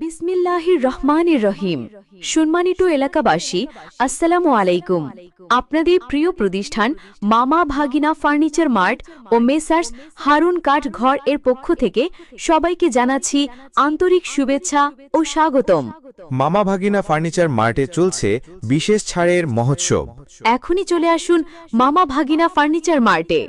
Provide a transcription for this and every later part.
বিসমিল্লাহির রহমানির রহিম। সম্মানিত এলাকাবাসী, আসসালামু আলাইকুম। আপনাদের প্রিয় প্রতিষ্ঠান মামা ভাগিনা ফার্নিচার মার্ট ও মেসার্স হারুন কাঠ ঘর এর পক্ষ থেকে সবাইকে জানাচ্ছি আন্তরিক শুভেচ্ছা ও স্বাগতম। মামা ভাগিনা ফার্নিচার মার্টে চলছে বিশেষ ছাড়ের মহোৎসব। এখনই চলে আসুন মামা ভাগিনা ফার্নিচার মার্টে।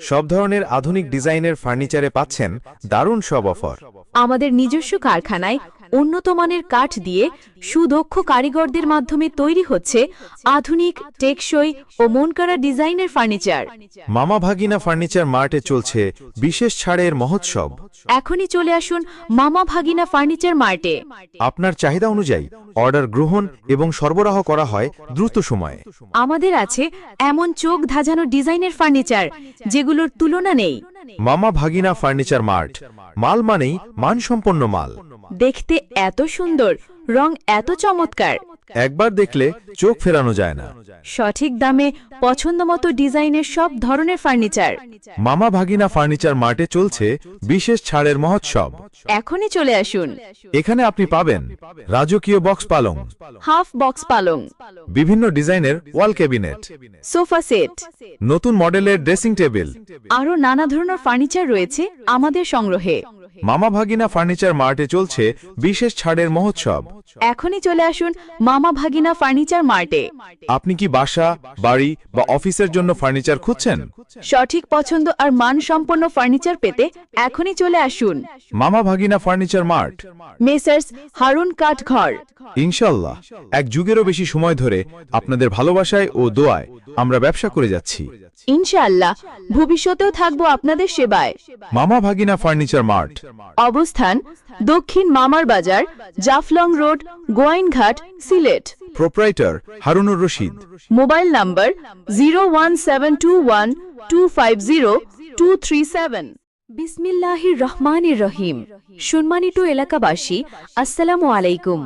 সব ধরনের আধুনিক ডিজাইনের ফার্নিচারে পাচ্ছেন দারুণ সব অফার। আমাদের নিজস্ব কারখানায় উন্নত মানের কাঠ দিয়ে সুদক্ষ কারিগরদের মাধ্যমে তৈরি হচ্ছে আধুনিক, টেকসই ও মনকাড়া ডিজাইনের ফার্নিচার। মামা ভাগিনা ফার্নিচার মার্টে চলছে বিশেষ ছাড়ের মহোৎসব। এখনই চলে আসুন মামা ভাগিনা ফার্নিচার মার্টে। আপনার চাহিদা অনুযায়ী অর্ডার গ্রহণ এবং সরবরাহ করা হয় দ্রুত সময়ে। আমাদের আছে এমন চোখ ধাঁধানো ডিজাইনের ফার্নিচার যেগুলোর তুলনা নেই। মামা ভাগিনা ফার্নিচার মার্ট, মাল মানেই মানসম্পন্ন মাল। দেখতে এত সুন্দর, রং এত চমৎকার, একবার দেখলে চোখ ফেরানো যায় না। সঠিক দামে পছন্দমতো ডিজাইনের সব ধরনের ফার্নিচার। মামা ভাগিনা ফার্নিচার মার্টে চলছে বিশেষ ছাড়ের মহোৎসব। এখনই চলে আসুন। এখানে আপনি পাবেন রাজকীয় বক্স পালং, হাফ বক্স পালং, বিভিন্ন ডিজাইনের ওয়াল ক্যাবিনেট, সোফা সেট, নতুন মডেলের ড্রেসিং টেবিল। আরও নানা ধরনের ফার্নিচার রয়েছে আমাদের সংগ্রহে। মামা ভাগিনা ফার্নিচার মার্টে চলছে বিশেষ ছাড়ের মহোৎসব। এখনই চলে আসুন মামা ভাগিনা ফার্নিচার মার্টে। আপনি কি বাসা, বাড়ি বা অফিসের জন্য ফার্নিচার খুঁজছেন? সঠিক পছন্দ আর মানসম্পন্ন ফার্নিচার পেতে এখনই চলে আসুন মামা ভাগিনা ফার্নিচার মার্ট, মেসার্স হারুন কাঠ ঘর। ইনশাল্লাহ এক যুগেরও বেশি সময় ধরে আপনাদের ভালোবাসায় ও দোয়ায় আমরা ব্যবসা করে যাচ্ছি। ইনশাআল্লাহ ভবিষ্যতেও থাকবো আপনাদের সেবায়। মামা ভাগিনা ফার্নিচার মার্ট, অবস্থান দক্ষিণ মামার বাজার, Jaflong road, Gowainghat, Sylhet. Proprietor Harunur Rashid. Mobile number 01721250237। বিসমিল্লাহির রহমানির রহিম। সম্মানিত এলাকাবাসী, আসসালামু আলাইকুম।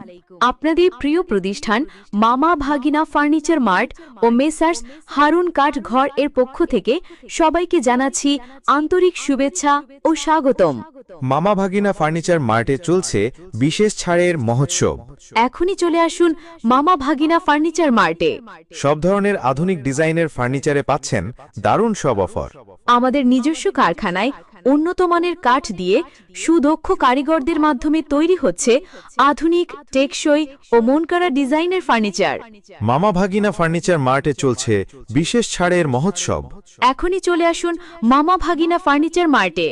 আপনাদের প্রিয় প্রতিষ্ঠান মামা ভাগিনা ফার্নিচার মার্ট ও মেসার্স হারুন কাঠ ঘর এর পক্ষ থেকে সবাইকে জানাচ্ছি আন্তরিক শুভেচ্ছা ও স্বাগতম। মামা ভাগিনা ফার্নিচার মার্টে চলছে বিশেষ ছাড়ের মহোৎসব। এখনই চলে আসুন মামা ভাগিনা ফার্নিচার মার্টে। সব ধরনের আধুনিক ডিজাইনের ফার্নিচারে পাচ্ছেন দারুণ সব অফার। আমাদের নিজস্ব কারখানায় উন্নত মানের কাঠ দিয়ে সুদক্ষ কারিগরদের মাধ্যমে তৈরি হচ্ছে আধুনিক, টেকসই ও মনকাড়া ডিজাইনের ফার্নিচার। মামা ভাগিনা ফার্নিচার মার্টে চলছে বিশেষ ছাড়ের মহোৎসব। এখনই চলে আসুন মামা ভাগিনা ফার্নিচার মার্টে।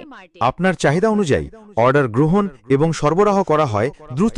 আপনার চাহিদা অনুযায়ী অর্ডার গ্রহণ এবং সরবরাহ করা হয় দ্রুত